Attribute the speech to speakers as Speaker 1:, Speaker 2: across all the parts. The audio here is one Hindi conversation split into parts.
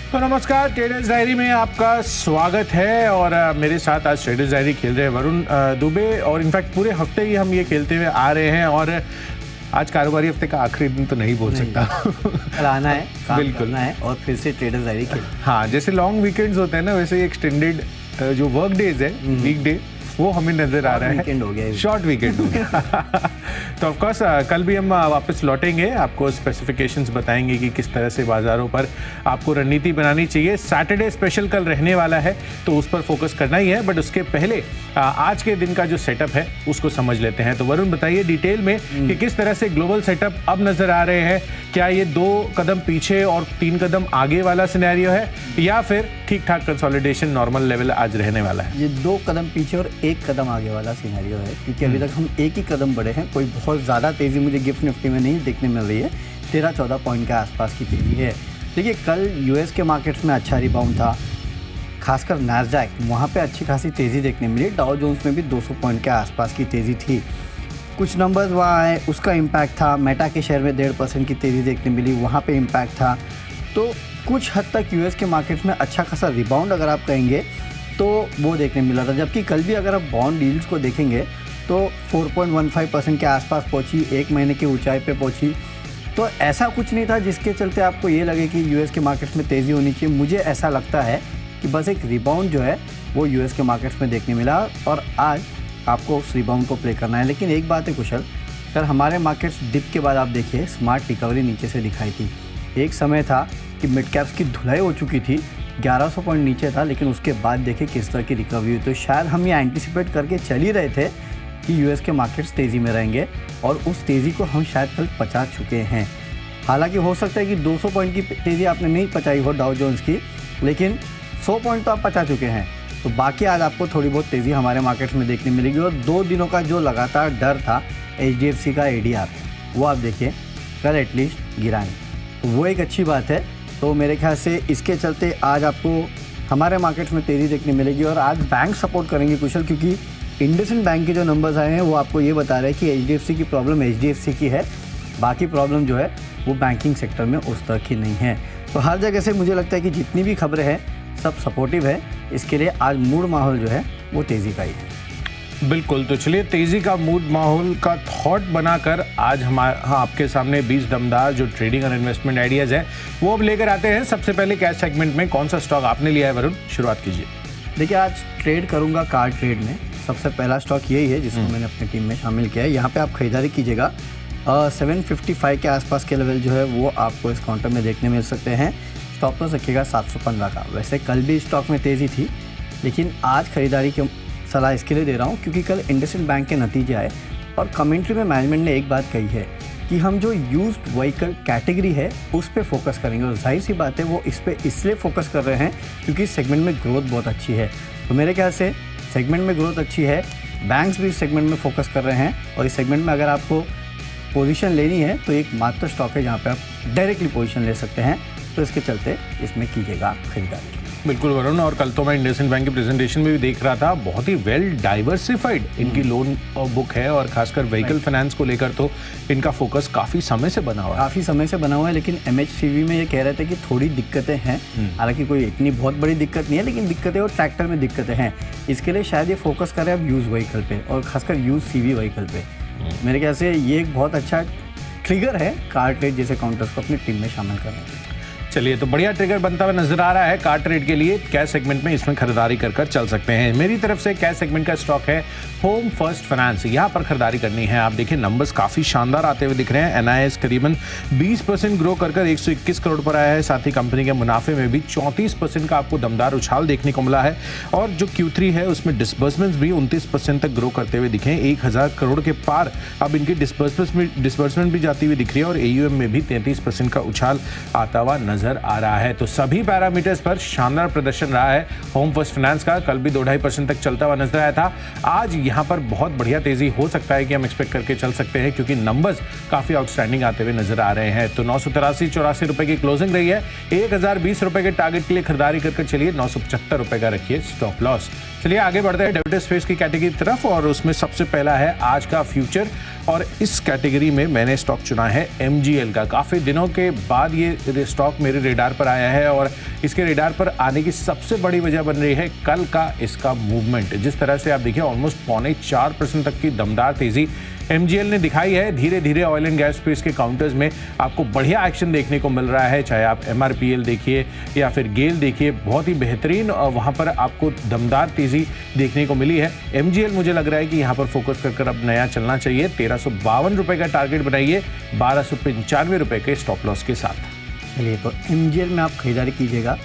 Speaker 1: तो नमस्कार, ट्रेडर्स डायरी में आपका स्वागत है। और मेरे साथ आज ट्रेडर्स डायरी खेल रहे हैं वरुण दुबे, और इनफैक्ट पूरे हफ्ते ही हम ये खेलते हुए आ रहे हैं। और आज कारोबारी हफ्ते का आखिरी दिन तो नहीं बोल सकता,
Speaker 2: कल आना है, काम
Speaker 1: बिल्कुल
Speaker 2: करना है और फिर से ट्रेडर्स डायरी खेल।
Speaker 1: हाँ, जैसे लॉन्ग वीकेंड्स होते हैं ना, वैसे एक्सटेंडेड जो वर्क डेज है, वीकडे, वो हमें नजर आ रहा है।
Speaker 2: वीकेंड हो गया,
Speaker 1: शॉर्ट वीकेंड हो गया। तो ऑफ कोर्स कल भी हम वापस लौटेंगे, आपको स्पेसिफिकेशंस बताएंगे कि किस तरह से बाजारों पर आपको रणनीति बनानी चाहिए। सैटरडे स्पेशल कल रहने वाला है, तो उस पर फोकस करना ही है। बट उसके पहले आज के दिन का जो सेटअप है उसको समझ लेते हैं। तो वरुण बताइए डिटेल में कि किस तरह से ग्लोबल सेटअप अब नजर आ रहे हैं। क्या ये 2 कदम पीछे और 3 कदम आगे वाला सिनेरियो है, या फिर ठीक ठाक कंसोलिडेशन नॉर्मल लेवल आज रहने वाला है?
Speaker 2: ये 2 कदम पीछे और 1 कदम आगे वाला सिनेरियो है, क्योंकि अभी तक हम एक ही कदम बढ़े हैं। कोई बहुत ज़्यादा तेज़ी मुझे गिफ्ट निफ्टी में नहीं देखने मिल रही है। 13-14 पॉइंट के आसपास की तेज़ी है। देखिए, कल यूएस के मार्केट्स में अच्छा रिबाउंड था, खासकर नैस्डैक, वहाँ पे अच्छी खासी तेज़ी देखने मिली। डाउ जोन्स में भी 200 पॉइंट के आसपास की तेज़ी थी। कुछ नंबर्स वहाँ आए, उसका इम्पैक्ट था। मेटा के शेयर में 1.5% की तेज़ी देखने मिली, वहाँ पे इम्पैक्ट था। तो कुछ हद तक यूएस के मार्केट्स में अच्छा खासा रिबाउंड अगर आप कहेंगे तो वो देखने मिला था। जबकि कल भी अगर आप बॉन्ड डील्स को देखेंगे तो 4.15% के आसपास पहुंची, 1 महीने की ऊंचाई पे पहुंची। तो ऐसा कुछ नहीं था जिसके चलते आपको ये लगे कि यूएस के मार्केट्स में तेज़ी होनी चाहिए। मुझे ऐसा लगता है कि बस एक रिबाउंड जो है वो यूएस के मार्केट्स में देखने मिला, और आज आपको उस रिबाउंड को प्ले करना है। लेकिन एक बात है कुशल, सर, हमारे मार्केट्स डिप के बाद आप देखिए स्मार्ट रिकवरी नीचे से दिखाई थी। एक समय था कि मिड कैप्स की धुलाई हो चुकी थी, 1100 पॉइंट नीचे था, लेकिन उसके बाद देखिए किस तरह की रिकवरी हुई। तो शायद हम ये एंटिसिपेट करके चल ही रहे थे कि यूएस के मार्केट्स तेज़ी में रहेंगे, और उस तेज़ी को हम शायद कल पचा चुके हैं। हालांकि हो सकता है कि 200 पॉइंट की तेज़ी आपने नहीं पचाई हो डाउ जोन्स की, लेकिन 100 पॉइंट तो आप पचा चुके हैं। तो बाकी आज आपको थोड़ी बहुत तेज़ी हमारे मार्केट्स में देखने मिलेगी। और 2 दिनों का जो लगातार डर था HDFC का ADR, वो आप देखिए कल एटलीस्ट गिरा नहीं, तो वो एक अच्छी बात है। तो मेरे ख्याल से इसके चलते आज आपको हमारे मार्केट्स में तेज़ी देखने मिलेगी। और आज बैंक सपोर्ट करेंगे कुशल, क्योंकि इंडसइंड बैंक के जो नंबर्स आए हैं वो आपको ये बता रहे हैं कि HDFC की प्रॉब्लम HDFC की है, बाकी प्रॉब्लम जो है वो बैंकिंग सेक्टर में उस तरह की नहीं है। तो हर जगह से मुझे लगता है कि जितनी भी खबरें हैं सब सपोर्टिव है। इसके लिए आज मूड माहौल जो है वो तेज़ी का ही है।
Speaker 1: बिल्कुल, तो चलिए तेजी का मूड माहौल का थॉट बनाकर आज आपके सामने 20 दमदार जो ट्रेडिंग और इन्वेस्टमेंट आइडियाज़ हैं वो अब लेकर आते हैं। सबसे पहले कैश सेगमेंट में कौन सा स्टॉक आपने लिया है वरुण, शुरुआत कीजिए।
Speaker 2: देखिए, आज ट्रेड करूंगा कार ट्रेड में। सबसे पहला स्टॉक यही है जिसको मैंने अपनी टीम में शामिल किया है। यहाँ पे आप खरीदारी कीजिएगा। 755 के आसपास के लेवल जो है वो आपको इस काउंटर में देखने मिल सकते हैं। स्टॉप लॉस रखिएगा 715 का। वैसे कल भी स्टॉक में तेज़ी थी, लेकिन आज खरीदारी की सलाह इसके लिए दे रहा हूँ क्योंकि कल इंडसइंड बैंक के नतीजे आए, और कमेंट्री में मैनेजमेंट ने एक बात कही है कि हम जो यूज्ड व्हीकल कैटेगरी है उस पे फोकस करेंगे। और जाहिर सी बात है वो इस पे इसलिए फोकस कर रहे हैं क्योंकि इस सेगमेंट में ग्रोथ बहुत अच्छी है। तो मेरे ख्याल से सेगमेंट में ग्रोथ अच्छी है, बैंक्स भी इस सेगमेंट में फोकस कर रहे हैं, और इस सेगमेंट में अगर आपको पोजीशन लेनी है तो एक मात्र स्टॉक है जहाँ पे आप डायरेक्टली पोजीशन ले सकते हैं। तो इसके चलते इसमें कीजिएगा खरीदारी।
Speaker 1: बिल्कुल वरुण, और कल तो मैं इंडसइंड बैंक की प्रेजेंटेशन में भी देख रहा था, बहुत ही वेल डाइवर्सिफाइड इनकी लोन बुक है, और खासकर व्हीकल फाइनेंस को लेकर तो इनका फोकस काफ़ी समय से बना हुआ है। लेकिन MHCV में ये कह रहे थे कि थोड़ी दिक्कतें हैं। हालांकि कोई इतनी बहुत बड़ी दिक्कत नहीं है, लेकिन दिक्कतें और ट्रैक्टर में दिक्कतें हैं। इसके लिए शायद ये फोकस करें अब यूज व्हीकल पे, और खासकर यूज CV व्हीकल पे। मेरे ख्याल से ये एक बहुत अच्छा ट्रिगर है कार ट्रेड जैसे काउंटर्स को अपनी टीम में शामिल करने के लिए। चलिए, तो बढ़िया ट्रिगर बनता हुआ नजर आ रहा है कार ट्रेड के लिए। कैश सेगमेंट में इसमें खरीदारी कर चल सकते हैं। मेरी तरफ से कैश सेगमेंट का स्टॉक है होम फर्स्ट फाइनेंस, यहाँ पर खरीदारी करनी है। आप देखिए नंबर्स काफ़ी शानदार आते हुए दिख रहे हैं। NIS करीबन 20% ग्रो कर 121 करोड़ पर आया है। साथ ही कंपनी के मुनाफे में भी 34% का आपको दमदार उछाल देखने को मिला है। और जो Q3 है उसमें डिसबर्समेंट्स भी 29% तक ग्रो करते हुए दिखे। 1000 करोड़ के पार अब इनकी डिसबर्समेंट भी जाती हुई दिख रही है, और AUM में भी 33% का उछाल आता हुआ नजर आ रहा है। तो सभी पैरामीटर्स पर शानदार प्रदर्शन रहा है होम फर्स्ट फाइनेंस का। कल भी 2-2.5% तक चलता हुआ नजर आया था। आज यहाँ पर बहुत बढ़िया तेजी हो सकता है कि हम एक्सपेक्ट करके चल सकते हैं, क्योंकि नंबर्स काफी आउटस्टैंडिंग आते हुए नजर आ रहे हैं। तो 983-84 रुपए की क्लोजिंग रही है। 1020 रुपए के टारगेट के लिए खरीदारी करके चलिए। 975 रुपए का रखिए स्टॉप लॉस। चलिए आगे बढ़ते हैं डेरिवेटिव स्पेस की कैटेगरी की तरफ, और उसमें सबसे पहला है आज का फ्यूचर और इस कैटेगरी में मैंने स्टॉक चुना है MGL का। काफ़ी दिनों के बाद ये स्टॉक मेरे रेडार पर आया है और इसके रेडार पर आने की सबसे बड़ी वजह बन रही है कल का इसका मूवमेंट। जिस तरह से आप देखिए ऑलमोस्ट 4.25% तक की दमदार तेजी MGL ने दिखाई है। धीरे धीरे ऑयल एंड गैस स्पेस के काउंटर्स में आपको बढ़िया एक्शन देखने को मिल रहा है, चाहे आप MRPL देखिए या फिर गेल देखिए, बहुत ही बेहतरीन वहाँ पर आपको दमदार तेजी देखने को मिली है। MGL मुझे लग रहा है कि यहाँ पर फोकस कर अब नया चलना चाहिए। 1352 रुपये का टारगेट बनाइए 1295 रुपये के स्टॉप लॉस के साथ।
Speaker 2: चलिए, तो MGL में आप खरीदारी कीजिएगा।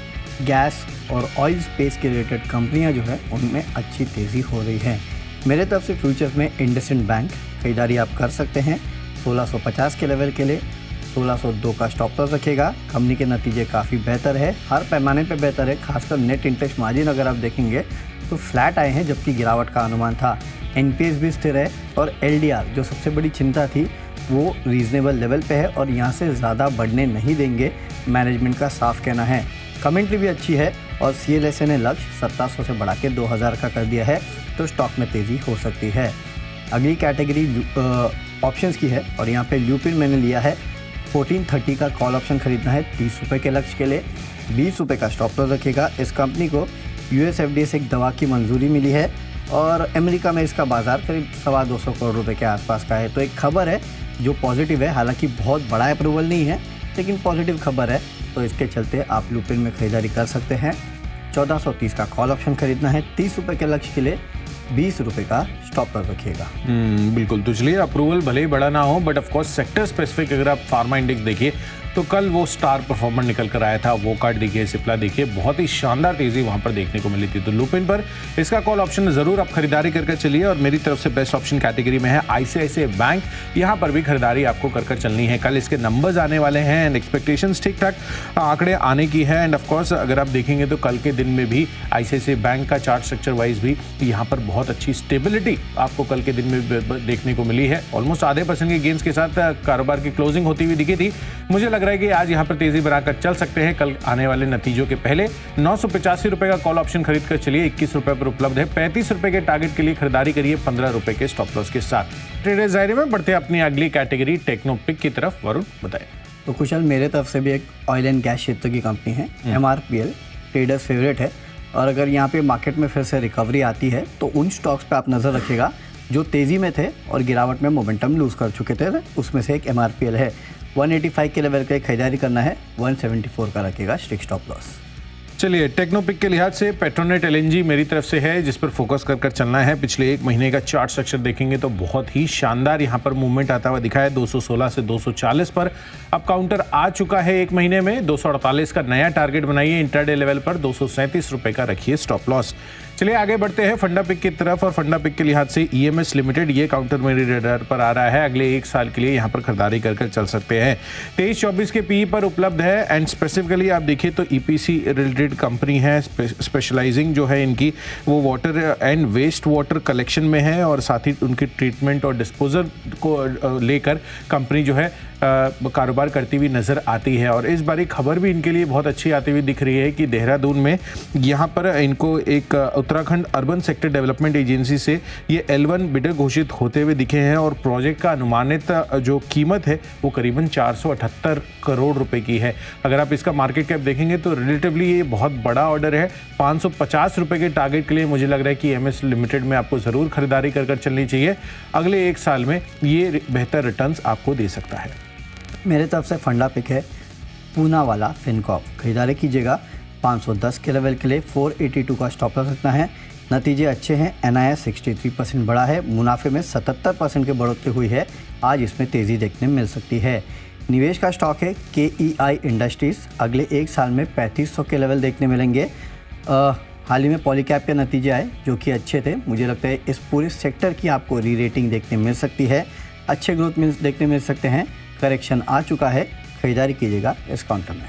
Speaker 2: गैस और ऑयल स्पेस के रिलेटेड कंपनियां जो है उनमें अच्छी तेज़ी हो रही है। मेरे तरफ से फ्यूचर्स में इंडसइंड बैंक खरीदारी आप कर सकते हैं 1650 के लेवल के लिए। 1602 का स्टॉप लॉस रखेगा। कंपनी के नतीजे काफ़ी बेहतर है, हर पैमाने पे बेहतर है। खासकर नेट इंटरेस्ट मार्जिन अगर आप देखेंगे तो फ्लैट आए हैं, जबकि गिरावट का अनुमान था। NPS भी स्थिर है और LDR जो सबसे बड़ी चिंता थी वो रीजनेबल लेवल पे है और यहाँ से ज़्यादा बढ़ने नहीं देंगे, मैनेजमेंट का साफ कहना है। कमेंट्री भी अच्छी है और CLSA ने लक्ष्य 2700 से बढ़ा के 2000 का कर दिया है, तो स्टॉक में तेज़ी हो सकती है। अगली कैटेगरी ऑप्शंस की है और यहाँ पे ल्यूपिन मैंने लिया है। 1430 का कॉल ऑप्शन खरीदना है 30 रुपये के लक्ष्य के लिए। 20 रुपये का स्टॉप लॉस रखेगा। इस कंपनी को US FDA से एक दवा की मंजूरी मिली है और अमेरिका में इसका बाजार करीब 225 करोड़ रुपए के आसपास का है। तो एक खबर है जो पॉजिटिव है, हालांकि बहुत बड़ा अप्रूवल नहीं है लेकिन पॉजिटिव खबर है, तो इसके चलते आप लूपिन में खरीदारी कर सकते हैं। 1430 का कॉल ऑप्शन खरीदना है 30 रुपये के लक्ष्य के लिए। 20 रुपये का स्टॉप लॉस रखिएगा।
Speaker 1: बिल्कुल, तो चलिए अप्रूवल भले ही बड़ा ना हो बट ऑफकोर्स सेक्टर स्पेसिफिक अगर आप फार्मा इंडेक्स देखिए तो कल वो स्टार परफॉर्मर निकल कर आया था। वो कार्ड देखिए, सिप्ला देखिए, बहुत ही शानदार तेजी वहां पर देखने को मिली थी। तो लूपिन पर इसका कॉल ऑप्शन जरूर आप खरीदारी करके चलिए। और मेरी तरफ से बेस्ट ऑप्शन कैटेगरी में है ICICI बैंक। यहाँ पर भी खरीदारी आपको कर चलनी है। कल इसके नंबर्स आने वाले हैं एंड एक्सपेक्टेशंस ठीक ठाक आंकड़े आने की है। एंड ऑफकोर्स अगर आप देखेंगे तो कल के दिन में भी ICICI बैंक का चार्ट स्ट्रक्चर वाइज भी यहाँ पर बहुत अच्छी स्टेबिलिटी आपको कल के दिन में देखने को मिली है। ऑलमोस्ट आधे % के गेंस के साथ कारोबार की क्लोजिंग होती हुई दिखी थी। मुझे लग रहा है कि आज यहाँ पर तेजी बनाकर चल सकते हैं कल आने वाले नतीजों के पहले। 985 रुपए का कॉल ऑप्शन खरीद कर चलिए, 21 रुपए पर उपलब्ध है। 35 रुपए के टारगेट के लिए खरीदारी करिए 15 रुपए के स्टॉप लॉस के साथ। ट्रेडर्स डायरी में बढ़ते अपनी अगली कैटेगरी टेक्नोपिक की तरफ। वरुण बताएं।
Speaker 2: तो कुशल, मेरे तरफ से भी एक ऑयल एंड गैस क्षेत्र की कंपनी है MRPL, ट्रेडर्स फेवरेट है। और अगर यहाँ पे मार्केट में फिर से रिकवरी आती है तो उन स्टॉक्स पे आप नज़र रखिएगा जो तेज़ी में थे और गिरावट में मोमेंटम लूज कर चुके थे। उसमें से एक MRPL है। 185 के लेवल का खरीदारी करना है। 174 का रखेगा स्ट्रिक्ट स्टॉप लॉस।
Speaker 1: चलिए, टेक्नोपिक के लिहाज से पेट्रोनेट LNG मेरी तरफ से है जिस पर फोकस कर चलना है। पिछले एक महीने का चार्ट स्ट्रक्चर देखेंगे तो बहुत ही शानदार यहाँ पर मूवमेंट आता हुआ दिखा है। 216 से 240 पर अब काउंटर आ चुका है एक महीने में। 248 का नया टारगेट बनाइए इंट्राडे लेवल पर। 237 रुपये का रखिए स्टॉप लॉस। चलिए आगे बढ़ते हैं फंडा पिक की तरफ। और फंडा पिक के लिहाज से EMS लिमिटेड ये काउंटर मेरे रेडार पर आ रहा है। अगले एक साल के लिए यहाँ पर खरीदारी कर चल सकते हैं। 23-24 के PE पर उपलब्ध है। एंड स्पेसिफिकली आप देखिए तो EPC रिलेटेड कंपनी है। स्पेशलाइजिंग जो है इनकी वो water and waste water collection में है और साथ ही उनकी ट्रीटमेंट और डिस्पोजल को लेकर कंपनी जो है कारोबार करती हुई नज़र आती है। और इस बारी खबर भी इनके लिए बहुत अच्छी आती हुई दिख रही है कि देहरादून में यहाँ पर इनको एक Uttarakhand urban sector development agency से ये L1 बिडर घोषित होते हुए दिखे हैं। और प्रोजेक्ट का अनुमानित जो कीमत है वो करीबन 478 करोड़ रुपए की है। अगर आप इसका मार्केट कैप देखेंगे तो रिलेटिवली ये बहुत बड़ा ऑर्डर है। 550 रुपये के टारगेट के लिए मुझे लग रहा है कि EMS लिमिटेड में आपको ज़रूर खरीदारी कर चलनी चाहिए। अगले एक साल में ये बेहतर रिटर्न्स आपको दे सकता है।
Speaker 2: मेरे तरफ से फंडा पिक है पूना वाला फिनकॉप। खरीदारी कीजिएगा 510 के लेवल के लिए। 482 का स्टॉप लॉस रखना है। नतीजे अच्छे हैं। NIS 63% बढ़ा है। मुनाफे में 77% की बढ़ोतरी हुई है। आज इसमें तेज़ी देखने मिल सकती है। निवेश का स्टॉक है KEI इंडस्ट्रीज़। अगले एक साल में 3500 के लेवल देखने मिलेंगे। हाल ही में पॉलीकैप के नतीजे आए जो कि अच्छे थे। मुझे लगता है इस पूरे सेक्टर की आपको री रेटिंग देखने मिल सकती है। अच्छे ग्रोथ देखने मिल सकते हैं। करेक्शन आ चुका है, खरीदारी कीजिएगा इस काउंटर में।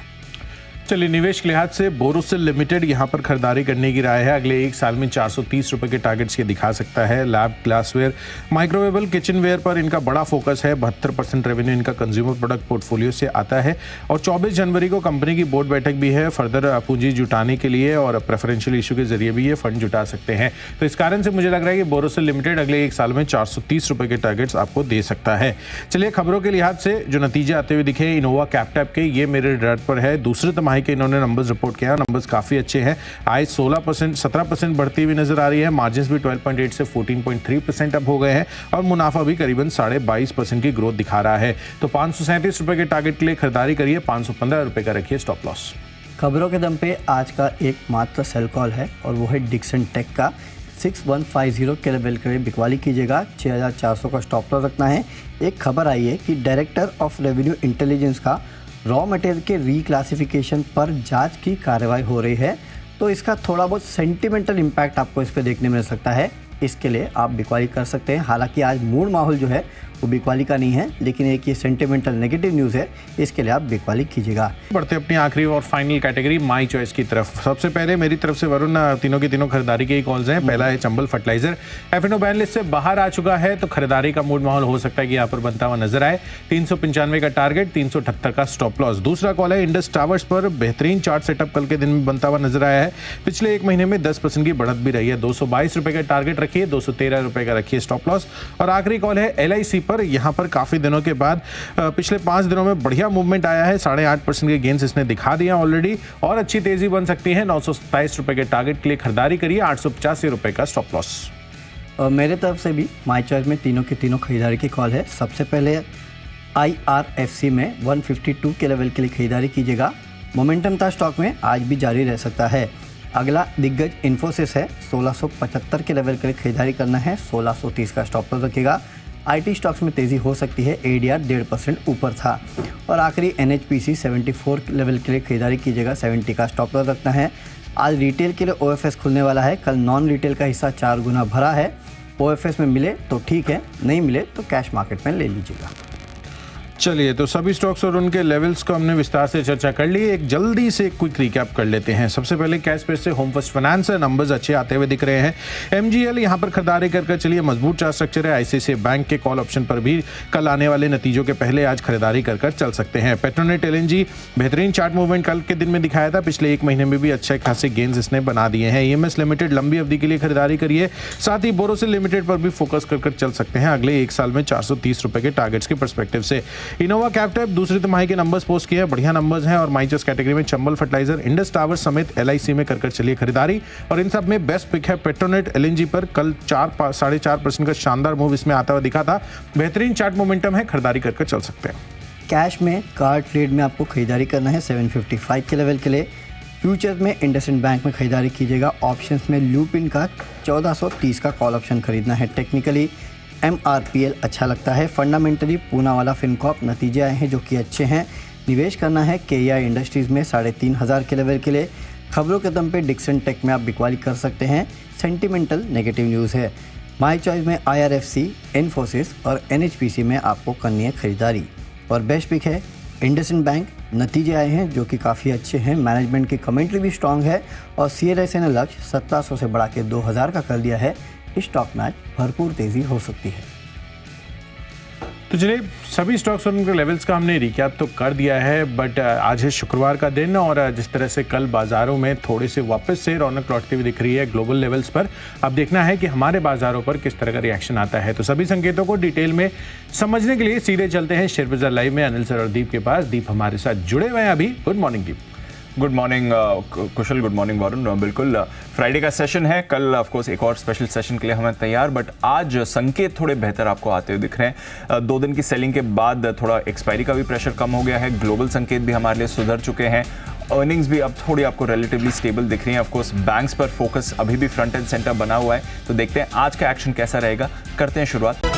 Speaker 1: चलिए, निवेश के लिहाज से बोरोसिल लिमिटेड यहाँ पर खरीदारी करने की राय है। अगले एक साल में 430 रुपए के टारगेट्स ये दिखा सकता है। लैब, ग्लासवेयर, माइक्रोवेबल किचनवेयर पर इनका बड़ा फोकस है। 72% रेवेन्यू इनका कंज्यूमर प्रोडक्ट पोर्टफोलियो से आता है और 24 जनवरी को कंपनी की बोर्ड बैठक भी है फर्दर पूंजी जुटाने के लिए, और प्रेफरेंशियल इशू के जरिए भी ये फंड जुटा सकते हैं। तो इस कारण से मुझे लग रहा है कि बोरोसिल लिमिटेड अगले एक साल में 430 रुपए के टारगेट्स आपको दे सकता है। चलिए, खबरों के लिहाज से जो नतीजे आते हुए दिखे इनोवा कैपिटल के, ये मेरे डर पर है। दूसरे तिमाही के इन्होंने नंबर्स रिपोर्ट किया, नंबर्स काफी अच्छे हैं। आय 17% बढ़ती हुई नजर आ रही है। मार्जिन्स भी 12.8 से 14.3% अब हो गए हैं और मुनाफा भी करीबन 22.5% की ग्रोथ दिखा रहा है। तो 537 रुपए के टारगेट के लिए खरीदारी करिए, 515 रुपए का रखिए स्टॉप लॉस।
Speaker 2: खबरों के दम पे आज का एक मात्र सेल कॉल है और वो है डिक्सन टेक का। 6150 के लेवल के लिए बिकवाली कीजिएगा, 6400 का स्टॉप लॉस रखना है। एक खबर आई है कि डायरेक्टर ऑफ रेवेन्यू इंटेलिजेंस का रॉ मटेरियल के रिक्लासिफिकेशन पर जांच की कार्रवाई हो रही है, तो इसका थोड़ा बहुत सेंटिमेंटल इम्पैक्ट आपको इस पर देखने मिल सकता है। इसके लिए आप बिकवाली कर सकते हैं। हालांकि आज मूड माहौल जो है वो बिकवाली का नहीं है, लेकिन एक ये सेंटिमेंटल नेगेटिव न्यूज़ है, इसके लिए आप बिकवाली कीजिएगा।
Speaker 1: बढ़ते अपनी आखिरी और फाइनल कैटेगरी माई चॉइस की तरफ। सबसे पहले मेरी तरफ से वरुण, तीनों की तीनों खरीदारी के ही कॉल्स हैं। पहला है Chambal fertiliser, FNO ban list से बाहर आ चुका है, तो खरीदारी का मूड माहौल हो सकता है कि यहाँ पर बनता हुआ नजर आए। 395 का टारगेट, 378 का स्टॉप लॉस। दूसरा कॉल है इंडस टावर्स पर, बेहतरीन चार्ट सेटअप कल के दिन में बनता हुआ नजर आया है। पिछले एक महीने में 10% की बढ़त भी रही है। 222 रुपए का टारगेट रखिए, 213 रुपए का रखिए स्टॉप लॉस। और आखिरी कॉल है LIC पर। यहाँ पर काफी दिनों के बाद पिछले 5 दिनों में बढ़िया मूवमेंट आया है। 8.5% के गेंस इसने दिखा दिया ऑलरेडी और अच्छी तेजी बन सकती है। 927 रुपए के टारगेट के लिए खरीदारी करिए, 885 रुपए का स्टॉप लॉस।
Speaker 2: मेरे तरफ से भी माई चॉइस में तीनों की तीनों खरीदारी की कॉल है। सबसे पहले IRFC में 152 के लेवल के लिए खरीदारी कीजिएगा। मोमेंटम था स्टॉक में, आज भी जारी रह सकता है। अगला दिग्गज इन्फोसिस है, 1675 के लेवल के लिए खरीदारी करना है, 1630 का स्टॉप लॉस रखिएगा। IT स्टॉक्स में तेज़ी हो सकती है, ADR 1.5% ऊपर था। और आखिरी NHPC 74 लेवल के लिए खरीदारी कीजिएगा, 70 का स्टॉप लॉस रखना है। आज रिटेल के लिए OFS खुलने वाला है, कल नॉन रिटेल का हिस्सा 4 गुना भरा है। OFS में मिले तो ठीक है, नहीं मिले तो कैश मार्केट में ले लीजिएगा।
Speaker 1: चलिए, तो सभी स्टॉक्स और उनके लेवल्स को हमने विस्तार से चर्चा कर ली। एक जल्दी से क्विक रिकैप कर लेते हैं। सबसे पहले कैश स्पेस से होम फर्स्ट फाइनेंस है, नंबर्स अच्छे आते हुए दिख रहे हैं। MGL यहाँ पर खरीदारी कर चलिए, मजबूत चार्ट स्ट्रक्चर है। ICICI बैंक के कॉल ऑप्शन पर भी कल आने वाले नतीजों के पहले आज खरीदारी कर चल सकते हैं। पेट्रोनेट LNG बेहतरीन चार्ट मूवमेंट कल के दिन में दिखाया था, पिछले एक महीने में भी अच्छे खासे गेंस इसने बना दिए हैं। EMS लिमिटेड लंबी अवधि के लिए खरीदारी करिए, साथ ही बोरोसिल लिमिटेड पर भी फोकस कर चल सकते हैं अगले एक साल में 430 रुपए के टारगेट्स के परस्पेक्टिव से। इनोवा कैपिटल दूसरी तिमाही के नंबर्स पोस्ट किए, बढ़िया नंबर्स हैं। और माई चॉइस कैटेगरी में चंबल फर्टिलाइजर, इंडस टावर्स समेत LIC में कर चलिए खरीदारी। और इन सब में बेस्ट पिक है पेट्रोनेट LNG पर। कल 4.5% का शानदार मूव इसमें आता हुआ दिखा था। बेहतरीन चार्ट मोमेंटम है, खरीदारी कर चल सकते हैं।
Speaker 2: कैश में कार ट्रेड में आपको खरीदारी करना है 755 के लेवल के लिए। फ्यूचर्स में इंडसइंड बैंक में खरीदारी कीजिएगा। ऑप्शंस में लूपिन का 1430 का कॉल ऑप्शन खरीदना है। टेक्निकली MRPL अच्छा लगता है। फंडामेंटली पूना वाला फिनकॉर्प नतीजे आए हैं जो कि अच्छे हैं। निवेश करना है KEI इंडस्ट्रीज़ में 3500 के लेवल के लिए। खबरों के दम पे डिक्सन टेक में आप बिकवाली कर सकते हैं। सेंटिमेंटल नेगेटिव न्यूज़ है। माई चॉइस में IRFC, इन्फोसिस और NHPC में आपको करनी है खरीदारी। और बेस्ट पिक है इंडसइंड बैंक। नतीजे आए हैं जो कि काफ़ी अच्छे हैं। मैनेजमेंट की कमेंट्री भी स्ट्रांग है और CLSA ने लक्ष्य 1700 से बढ़ा के 2000 का कर दिया है। इस स्टॉक में आज भरपूर तेजी हो सकती है।
Speaker 1: तो चलिए, सभी स्टॉक्स और उनके लेवल्स का हमने रिकैप तो कर दिया है, बट आज है शुक्रवार का दिन और जिस तरह से कल बाजारों में थोड़े से वापस से रौनक लौटती हुई दिख रही है ग्लोबल लेवल्स पर, अब देखना है कि हमारे बाजारों पर किस तरह का रिएक्शन आता है। तो सभी संकेतों को डिटेल में समझने के लिए सीधे चलते हैं शेयर बाजार लाइव में अनिल सर और दीप के पास। दीप हमारे साथ जुड़े हुए हैं अभी। गुड मॉर्निंग दीप।
Speaker 3: गुड मॉर्निंग कुशल, गुड मॉर्निंग वरुण। बिल्कुल, फ्राइडे का सेशन है, कल ऑफ कोर्स एक और स्पेशल सेशन के लिए हमें तैयार, बट आज संकेत थोड़े बेहतर आपको आते हुए दिख रहे हैं। 2 दिन की सेलिंग के बाद थोड़ा एक्सपायरी का भी प्रेशर कम हो गया है। ग्लोबल संकेत भी हमारे लिए सुधर चुके हैं। अर्निंग्स भी अब थोड़ी आपको रिलेटिवली स्टेबल दिख रही हैं। ऑफ कोर्स बैंक्स पर फोकस अभी भी फ्रंट एंड सेंटर बना हुआ है, तो देखते हैं आज का एक्शन कैसा रहेगा। करते हैं शुरुआत।